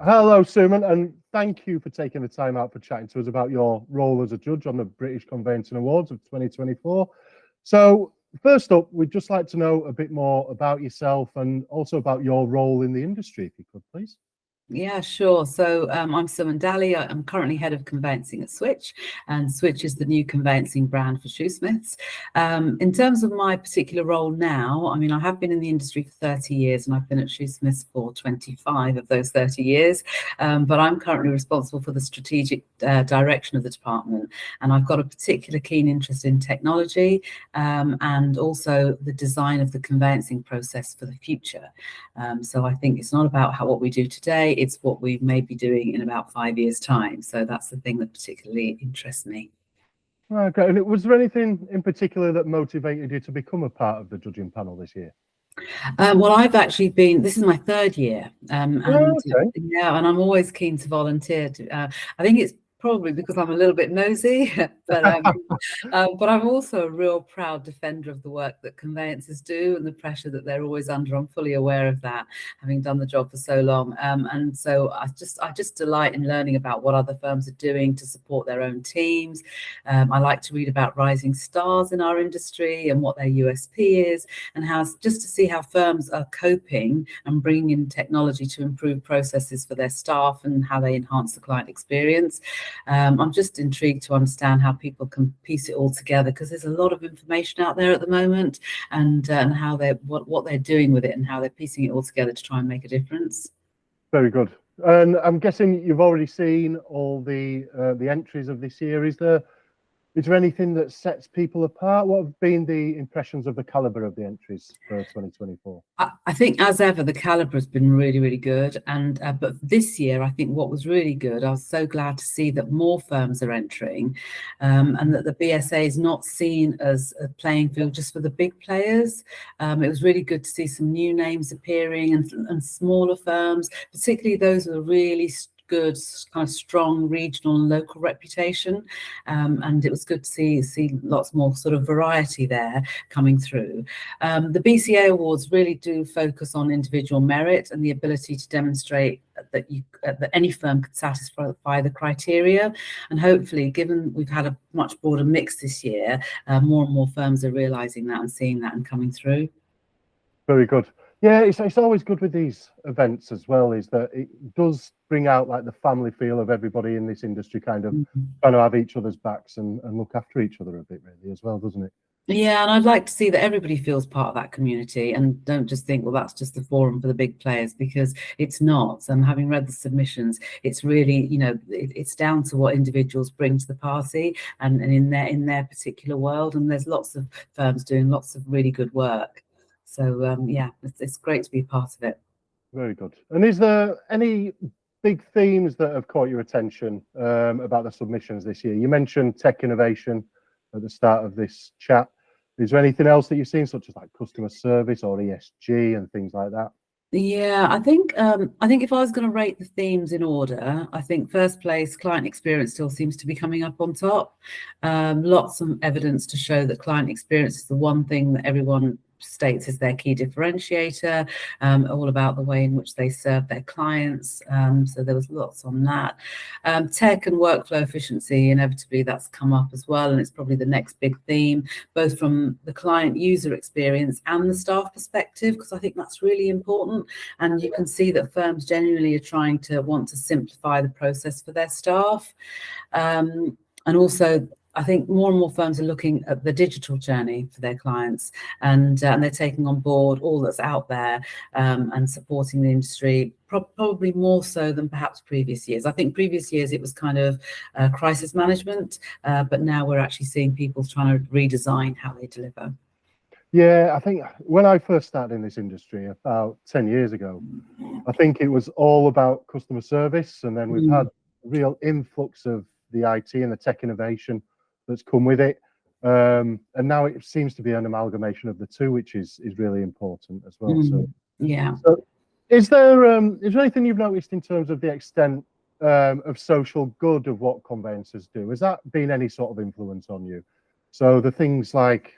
Hello, Suman, and thank you for taking the time out for chatting to us about your role as a judge on the British Conveyancing Awards of 2024. So, first up, we'd just like to know a bit more about yourself and also about your role in the industry, if you could, please. Yeah, sure. So I'm Suman. I'm currently head of conveyancing at Swiitch, and Swiitch is the new conveyancing brand for shoesmiths. In terms of my particular role now, I mean, I have been in the industry for 30 years and I've been at shoesmiths for 25 of those 30 years. But I'm currently responsible for the strategic direction of the department. And I've got a particular keen interest in technology and also the design of the conveyancing process for the future. So I think it's not about what we do today. It's what we may be doing in about 5 years' time. So that's the thing that particularly interests me. Okay, and was there anything in particular that motivated you to become a part of the judging panel this year? Well, I've actually been, this is my third year, and yeah, and I'm always keen to volunteer. I think it's probably because I'm a little bit nosy, but I'm also a real proud defender of the work that conveyancers do and the pressure that they're always under. I'm fully aware of that, having done the job for so long. And so I just delight in learning about what other firms are doing to support their own teams. I like to read about rising stars in our industry and what their USP is, and just to see how firms are coping and bringing in technology to improve processes for their staff and how they enhance the client experience. I'm just intrigued to understand how people can piece it all together, because there's a lot of information out there at the moment, and how what they're doing with it and how they're piecing it all together to try and make a difference. Very good. And I'm guessing you've already seen all the entries of this year. Is there anything that sets people apart? What have been the impressions of the caliber of the entries for 2024? I think, as ever, the caliber has been really, really good. And but this year, I think what was really good, I was so glad to see that more firms are entering, and that the BSA is not seen as a playing field just for the big players. It was really good to see some new names appearing and smaller firms, particularly those with a really good kind of strong regional and local reputation, and it was good to see lots more sort of variety there coming through. The BCA awards really do focus on individual merit and the ability to demonstrate that any firm could satisfy the criteria, and hopefully, given we've had a much broader mix this year, more and more firms are realizing that and seeing that and coming through. Very good. Yeah, it's always good with these events as well, is that it does bring out like the family feel of everybody in this industry, kind of trying to have each other's backs and look after each other a bit, really, as well, doesn't it? Yeah, and I'd like to see that everybody feels part of that community and don't just think, well, that's just the forum for the big players, because it's not. And having read the submissions, it's really, it's down to what individuals bring to the party and in their particular world. And there's lots of firms doing lots of really good work. So yeah, it's great to be part of it. Very good. And is there any big themes that have caught your attention about the submissions this year? You mentioned tech innovation at the start of this chat. Is there anything else that you've seen, such as like customer service or ESG and things like that? Yeah, I think if I was going to rate the themes in order, I think first place, client experience still seems to be coming up on top. Lots of evidence to show that client experience is the one thing that everyone states is their key differentiator, all about the way in which they serve their clients. So there was lots on that. Tech and workflow efficiency, inevitably that's come up as well, and it's probably the next big theme, both from the client user experience and the staff perspective, because I think that's really important. And you can see that firms genuinely are want to simplify the process for their staff. And also, I think more and more firms are looking at the digital journey for their clients, and they're taking on board all that's out there and supporting the industry, probably more so than perhaps previous years. I think previous years it was kind of crisis management, but now we're actually seeing people trying to redesign how they deliver. Yeah, I think when I first started in this industry about 10 years ago, I think it was all about customer service, and then we've had a real influx of the IT and the tech innovation that's come with it, and now it seems to be an amalgamation of the two, which is really important as well. So yeah. So is there anything you've noticed in terms of the extent of social good of what conveyancers do? Has that been any sort of influence on you? So the things like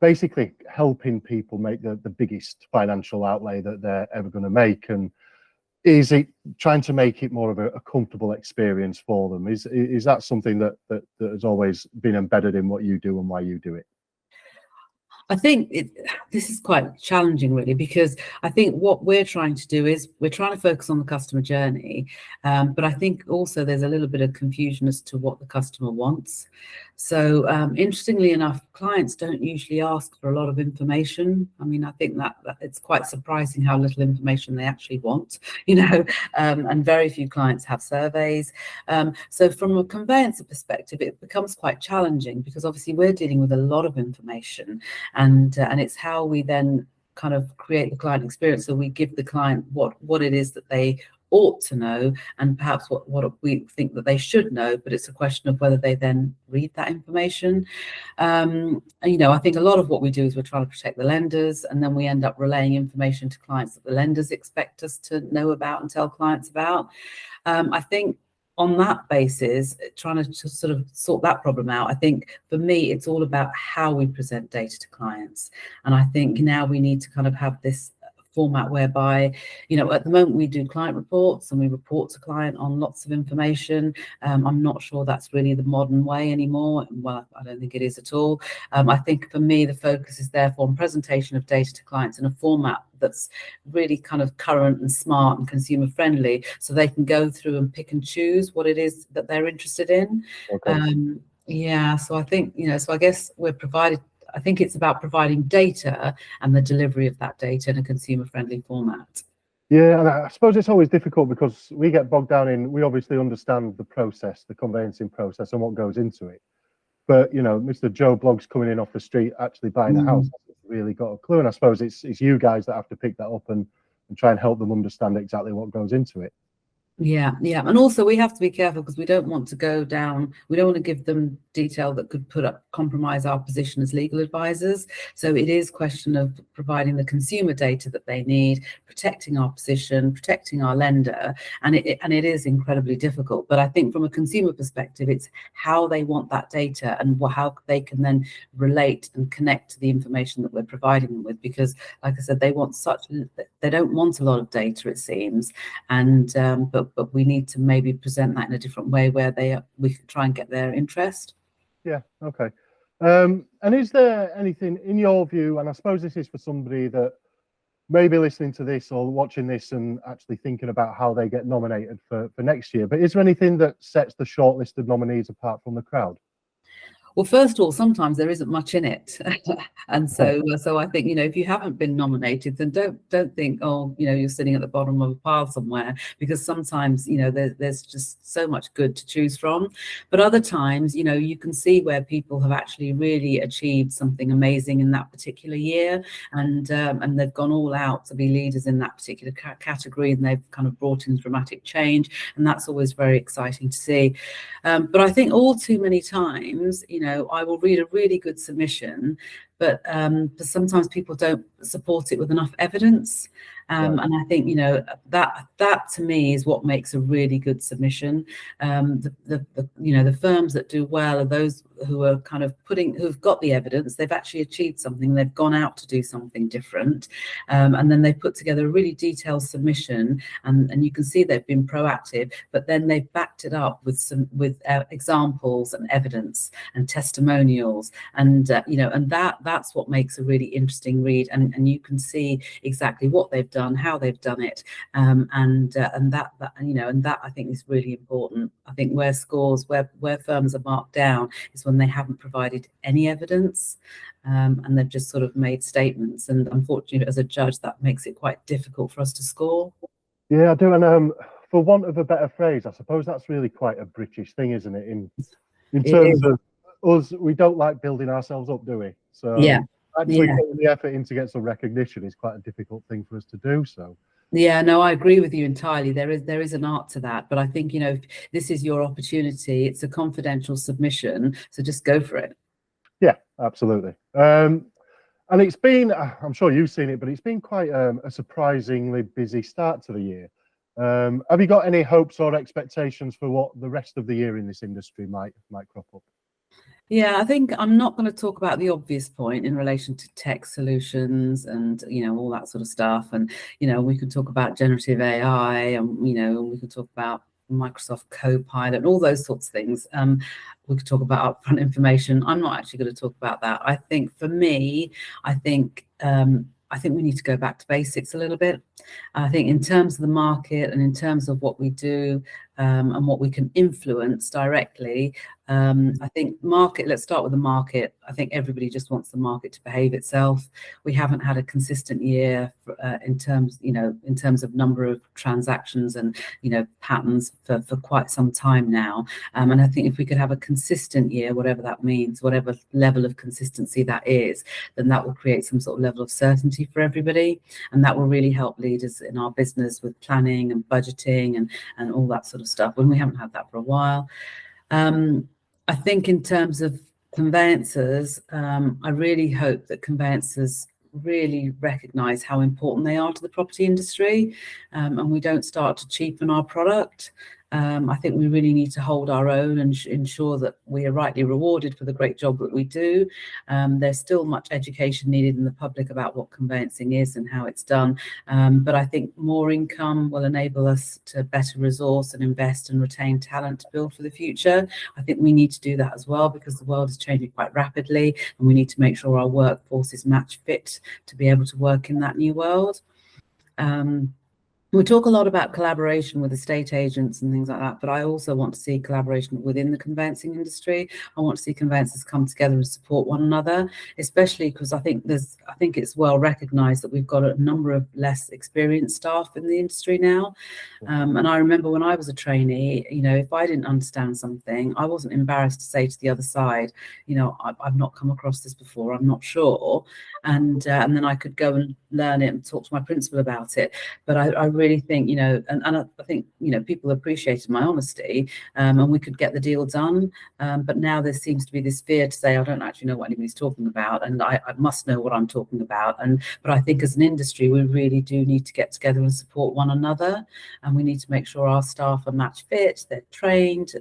basically helping people make the biggest financial outlay that they're ever going to make, and is it trying to make it more of a comfortable experience for them? Is that something that has always been embedded in what you do and why you do it? I think this is quite challenging, really, because I think what we're trying to do is we're trying to focus on the customer journey, but I think also there's a little bit of confusion as to what the customer wants. So interestingly enough, clients don't usually ask for a lot of information. I mean, I think that it's quite surprising how little information they actually want, and very few clients have surveys. So from a conveyancer perspective, it becomes quite challenging because obviously we're dealing with a lot of information, and it's how we then kind of create the client experience. So we give the client what it is that they ought to know, and perhaps what we think that they should know, but it's a question of whether they then read that information. And, I think a lot of what we do is we're trying to protect the lenders, and then we end up relaying information to clients that the lenders expect us to know about and tell clients about. I think on that basis, trying to sort of sort that problem out, I think for me, it's all about how we present data to clients. And I think now we need to kind of have this format whereby, at the moment we do client reports and we report to client on lots of information. I'm not sure that's really the modern way anymore. Well, I don't think it is at all. I think for me, the focus is therefore on presentation of data to clients in a format that's really kind of current and smart and consumer friendly, so they can go through and pick and choose what it is that they're interested in. Okay. So I think, so I guess I think it's about providing data and the delivery of that data in a consumer-friendly format. Yeah, and I suppose it's always difficult because we get bogged down in, we obviously understand the process, the conveyancing process and what goes into it. But, Mr. Joe Bloggs coming in off the street, actually buying a house, hasn't really got a clue. And I suppose it's you guys that have to pick that up and try and help them understand exactly what goes into it. Yeah. And also we have to be careful because we don't want to give them detail that could compromise our position as legal advisors. So it is a question of providing the consumer data that they need, protecting our position, protecting our lender, and it is incredibly difficult. But I think from a consumer perspective, it's how they want that data and how they can then relate and connect to the information that we're providing them with. Because, like I said, they don't want a lot of data, it seems, and but we need to maybe present that in a different way where we can try and get their interest. Yeah, okay. And is there anything in your view, and I suppose this is for somebody that may be listening to this or watching this and actually thinking about how they get nominated for next year, but is there anything that sets the shortlisted nominees apart from the crowd? Well, first of all, sometimes there isn't much in it, and so I think if you haven't been nominated, then don't think you're sitting at the bottom of a pile somewhere, because sometimes there's just so much good to choose from. But other times you can see where people have actually really achieved something amazing in that particular year, and they've gone all out to be leaders in that particular category, and they've kind of brought in dramatic change, and that's always very exciting to see. But I think all too many times, I will read a really good submission, but sometimes people don't support it with enough evidence. And I think that to me is what makes a really good submission. The firms that do well are those who are kind of who've got the evidence, they've actually achieved something, they've gone out to do something different, and then they put together a really detailed submission, and you can see they've been proactive, but then they've backed it up with examples and evidence and testimonials, and that's what makes a really interesting read, and you can see exactly what they've done, how they've done it, and that I think is really important. I think where firms are marked down is when they haven't provided any evidence, and they've just sort of made statements, and unfortunately as a judge that makes it quite difficult for us to score. Yeah, I do. And for want of a better phrase, I suppose that's really quite a British thing, isn't it, in terms of us, we don't like building ourselves up, do we? So actually putting the effort in to get some recognition is quite a difficult thing for us to do. So yeah, no, I agree with you entirely. There is an art to that, but I think this is your opportunity. It's a confidential submission, so just go for it. Yeah, absolutely. And it's been, I'm sure you've seen it, but it's been quite a surprisingly busy start to the year. Have you got any hopes or expectations for what the rest of the year in this industry might crop up? Yeah, I think I'm not going to talk about the obvious point in relation to tech solutions and, all that sort of stuff. And, we could talk about generative AI and, we could talk about Microsoft Copilot and all those sorts of things. We could talk about upfront information. I'm not actually going to talk about that. I think for me, I think we need to go back to basics a little bit. I think in terms of the market and in terms of what we do and what we can influence directly, I think let's start with the market. I think everybody just wants the market to behave itself. We haven't had a consistent year in terms of number of transactions and, patterns for quite some time now. And I think if we could have a consistent year, whatever that means, whatever level of consistency that is, then that will create some sort of level of certainty for everybody. And that will really help leaders in our business with planning and budgeting and all that sort of stuff, when we haven't had that for a while. I think in terms of conveyancers, I really hope that conveyancers really recognise how important they are to the property industry, and we don't start to cheapen our product. I think we really need to hold our own and ensure that we are rightly rewarded for the great job that we do. There's still much education needed in the public about what conveyancing is and how it's done. But I think more income will enable us to better resource and invest and retain talent to build for the future. I think we need to do that as well, because the world is changing quite rapidly and we need to make sure our workforce is match fit to be able to work in that new world. We talk a lot about collaboration with estate agents and things like that, but I also want to see collaboration within the conveyancing industry. I want to see conveyancers come together and support one another, especially because I think it's well recognised that we've got a number of less experienced staff in the industry now. And I remember when I was a trainee, if I didn't understand something, I wasn't embarrassed to say to the other side, I've not come across this before, I'm not sure. And then I could go and learn it and talk to my principal about it. But I really think, and I think, people appreciated my honesty, and we could get the deal done. But now there seems to be this fear to say, I don't actually know what anybody's talking about, and I must know what I'm talking about. But I think as an industry, we really do need to get together and support one another. And we need to make sure our staff are match fit, they're trained,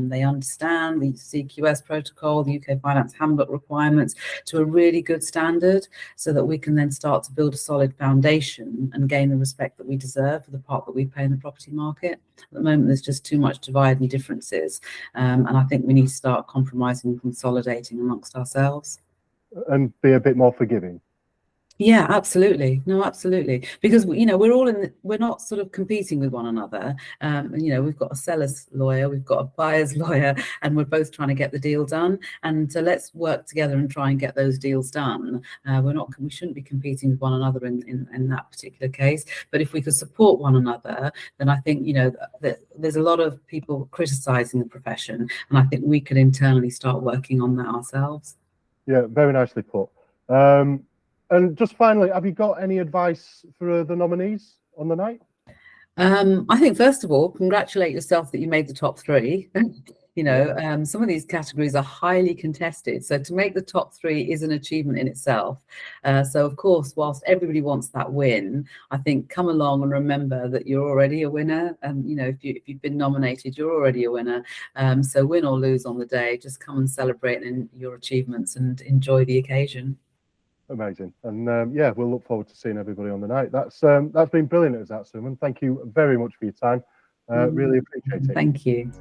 they understand the CQS protocol, the UK Finance Handbook requirements to a really good standard, so that we can then start to build a solid foundation and gain the respect that we deserve for the part that we play in the property market. At the moment, there's just too much divide and differences. And I think we need to start compromising and consolidating amongst ourselves. And be a bit more forgiving. Yeah, absolutely. No, absolutely. Because, we're all we're not sort of competing with one another. We've got a seller's lawyer, we've got a buyer's lawyer, and we're both trying to get the deal done. And so let's work together and try and get those deals done. We shouldn't be competing with one another in that particular case. But if we could support one another, then I think, there's a lot of people criticizing the profession. And I think we could internally start working on that ourselves. Yeah, very nicely put. And just finally, have you got any advice for the nominees on the night? I think, first of all, congratulate yourself that you made the top three. Some of these categories are highly contested. So to make the top three is an achievement in itself. So, of course, whilst everybody wants that win, I think come along and remember that you're already a winner. If you've been nominated, you're already a winner. So win or lose on the day, just come and celebrate your achievements and enjoy the occasion. Amazing. And we'll look forward to seeing everybody on the night. That's been brilliant, as that, Suman. Thank you very much for your time. Really appreciate it. Thank you.